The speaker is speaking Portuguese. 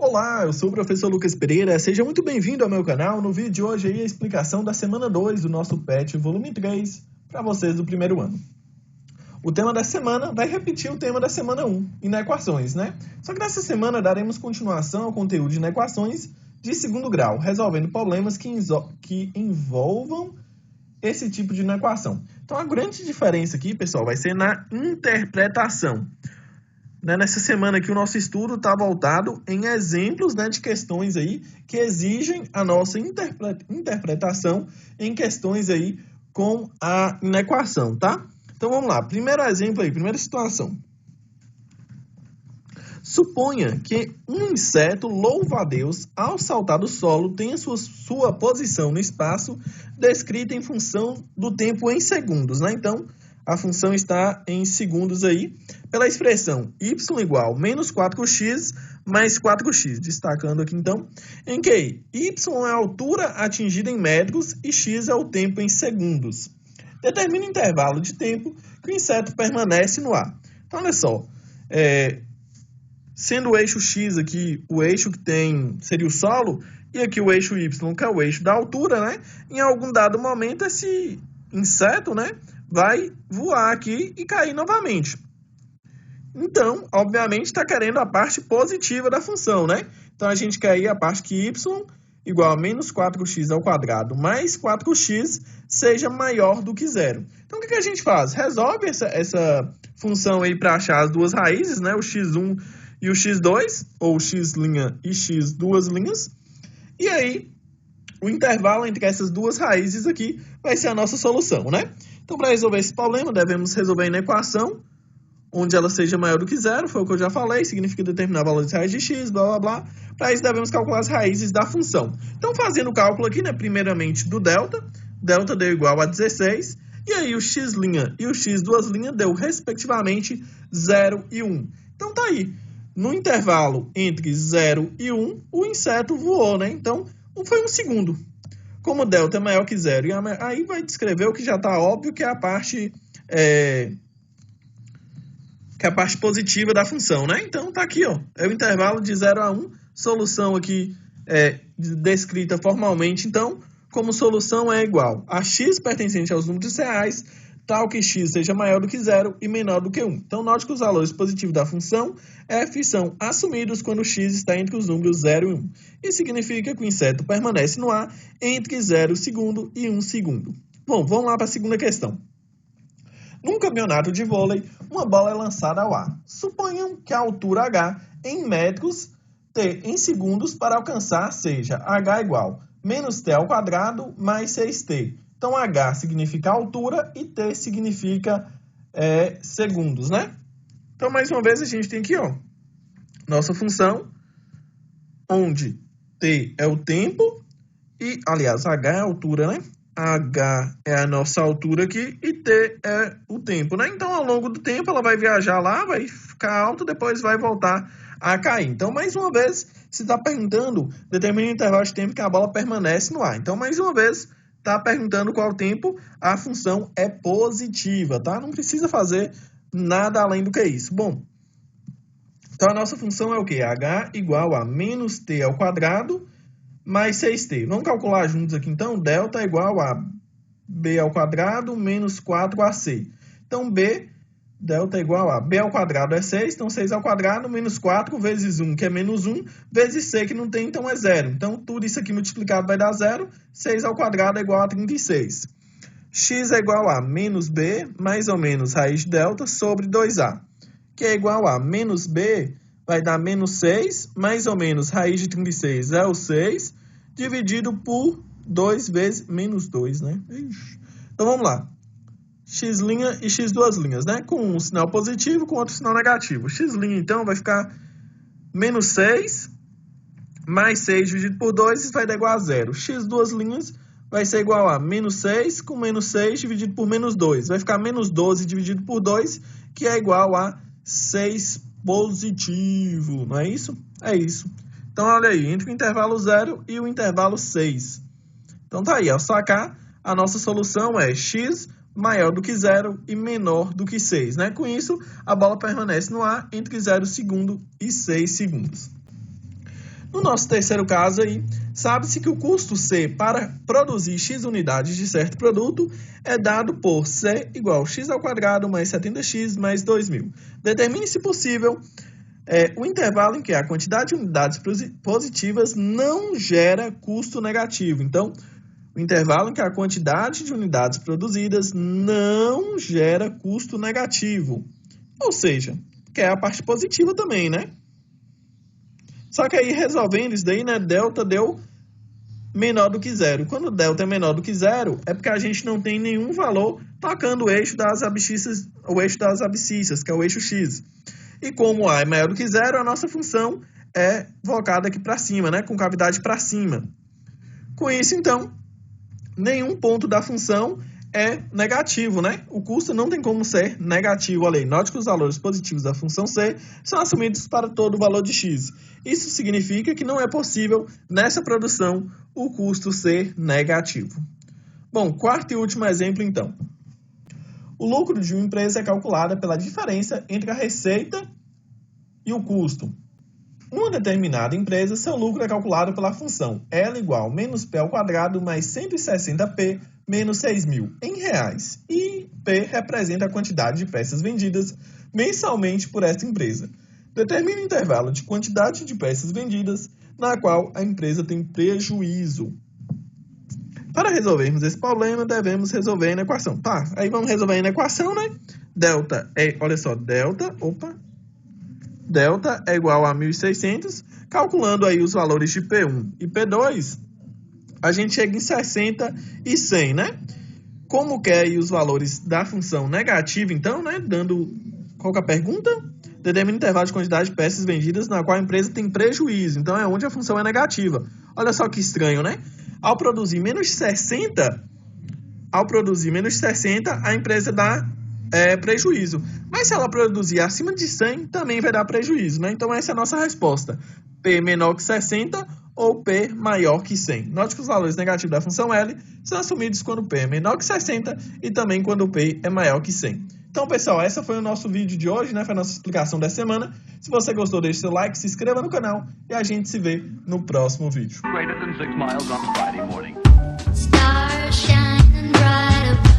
Olá, eu sou o professor Lucas Pereira, seja muito bem-vindo ao meu canal. No vídeo de hoje aí a explicação da semana 2 do nosso PET volume 3 para vocês do primeiro ano. O tema da semana vai repetir o tema da semana 1, inequações, né? Só que nessa semana daremos continuação ao conteúdo de inequações de segundo grau, resolvendo problemas que envolvam esse tipo de inequação. Então a grande diferença aqui, pessoal, vai ser na interpretação. Nessa semana aqui o nosso estudo está voltado em exemplos, de questões aí que exigem a nossa interpretação em questões aí com a inequação, tá? Então vamos lá, primeiro exemplo aí, primeira situação. Suponha que um inseto louva-a-Deus ao saltar do solo tenha sua posição no espaço descrita em função do tempo em segundos, né? Então, a função está em segundos aí, pela expressão y igual menos 4x mais 4x, destacando aqui então, em que y é a altura atingida em metros e x é o tempo em segundos. Determina o intervalo de tempo que o inseto permanece no ar. Então, olha só, sendo o eixo x aqui, o eixo que seria o solo, e aqui o eixo y, que é o eixo da altura, né? Em algum dado momento, esse inseto, né, vai voar aqui e cair novamente. Então, obviamente, está querendo a parte positiva da função, né? Então, a gente quer aí a parte que y igual a menos 4x ao quadrado mais 4x seja maior do que zero. Então, o que a gente faz? Resolve essa função aí para achar as duas raízes, né? O x1 e o x2, ou x' e x duas linhas. E aí, o intervalo entre essas duas raízes aqui vai ser a nossa solução, né? Então, para resolver esse problema, devemos resolver na equação onde ela seja maior do que zero, foi o que eu já falei, significa determinar o valor de raiz de x, blá, blá, blá. Para isso, devemos calcular as raízes da função. Então, fazendo o cálculo aqui, né, primeiramente do delta deu igual a 16, e aí o x' e o x duas linhas deu, respectivamente, 0 e 1. Então, tá aí. No intervalo entre 0 e 1, o inseto voou, né? Então, foi um segundo. Como delta é maior que zero, e aí vai descrever o que já está óbvio, que é a parte positiva da função, né? Então, tá aqui, ó, é o intervalo de 0 a 1, solução aqui descrita formalmente, então, como solução é igual a x pertencente aos números reais, tal que x seja maior do que zero e menor do que 1. Então, note que os valores positivos da função f são assumidos quando x está entre os números 0 e 1. Isso significa que o inseto permanece no ar entre 0 segundo e 1 segundo. Bom, vamos lá para a segunda questão. Num campeonato de vôlei, uma bola é lançada ao ar. Suponham que a altura h em metros, t em segundos, para alcançar seja h igual menos t ao quadrado mais 6t. Então, h significa altura e t significa segundos, né? Então, mais uma vez, a gente tem aqui, ó, nossa função, onde t é o tempo e, aliás, h é a altura, né? H é a nossa altura aqui e T é o tempo, né? Então, ao longo do tempo, ela vai viajar lá, vai ficar alta, depois vai voltar a cair. Então, mais uma vez, se está perguntando, determina o intervalo de tempo que a bola permanece no ar. Então, mais uma vez, está perguntando qual o tempo, a função é positiva, tá? Não precisa fazer nada além do que isso. Bom, então a nossa função é o quê? H igual a menos T ao quadrado mais 6t. Vamos calcular juntos aqui, então. Delta é igual a b ao quadrado menos 4ac. Então, delta é igual a b ao quadrado é 6, então 6 ao quadrado menos 4 vezes 1, que é menos 1, vezes c, que não tem, então é 0. Então, tudo isso aqui multiplicado vai dar 0. 6 ao quadrado é igual a 36. X é igual a menos b, mais ou menos raiz de delta, sobre 2a, que é igual a menos b, vai dar menos 6, mais ou menos raiz de 36 é o 6, dividido por 2 vezes menos 2, né? Então, vamos lá. X' e x duas linhas, né? Com um sinal positivo, com outro sinal negativo. X', então, vai ficar menos 6, mais 6 dividido por 2, vai dar igual a 0. X duas linhas vai ser igual a menos 6 com menos 6 dividido por menos 2. Vai ficar menos 12 dividido por 2, que é igual a 6 positivo, não é isso? É isso. Então, olha aí, entre o intervalo 0 e o intervalo 6. Então, tá aí, ao sacar, a nossa solução é x maior do que 0 e menor do que 6, né? Com isso, a bola permanece no ar entre 0 segundo e 6 segundos. No nosso terceiro caso aí, sabe-se que o custo C para produzir X unidades de certo produto é dado por C igual x ao quadrado mais 70x mais 2.000. Determine, se possível, o intervalo em que a quantidade de unidades positivas não gera custo negativo. Então, o intervalo em que a quantidade de unidades produzidas não gera custo negativo. Ou seja, que é a parte positiva também, né? Só que aí, resolvendo isso daí, né, delta deu menor do que zero. Quando delta é menor do que zero, é porque a gente não tem nenhum valor tocando o eixo das abscissas, que é o eixo x. E como A é maior do que zero, a nossa função é voltada aqui para cima, né, com cavidade para cima. Com isso, então, nenhum ponto da função é negativo, né? O custo não tem como ser negativo. Olha aí, note que os valores positivos da função C são assumidos para todo o valor de x. Isso significa que não é possível, nessa produção, o custo ser negativo. Bom, quarto e último exemplo, então. O lucro de uma empresa é calculado pela diferença entre a receita e o custo. Numa determinada empresa, seu lucro é calculado pela função L igual menos P ao quadrado mais 160P menos 6.000 em reais. E P representa a quantidade de peças vendidas mensalmente por esta empresa. Determine o intervalo de quantidade de peças vendidas na qual a empresa tem prejuízo. Para resolvermos esse problema, devemos resolver na equação. Tá, aí vamos resolver na equação, né? Delta é, olha só, delta é igual a 1.600. Calculando aí os valores de P1 e P2, a gente chega em 60 e 100, né? Como quer aí os valores da função negativa, então, né? Qual que é a pergunta? Determina o intervalo de quantidade de peças vendidas na qual a empresa tem prejuízo. Então, é onde a função é negativa. Olha só que estranho, né? Ao produzir menos 60, a empresa dá prejuízo. Mas se ela produzir acima de 100, também vai dar prejuízo, né? Então, essa é a nossa resposta. P menor que 60 ou P maior que 100. Note que os valores negativos da função L são assumidos quando P é menor que 60 e também quando P é maior que 100. Então, pessoal, essa foi o nosso vídeo de hoje, né? Foi a nossa explicação da semana. Se você gostou, deixe seu like, se inscreva no canal e a gente se vê no próximo vídeo. Stars shining bright above.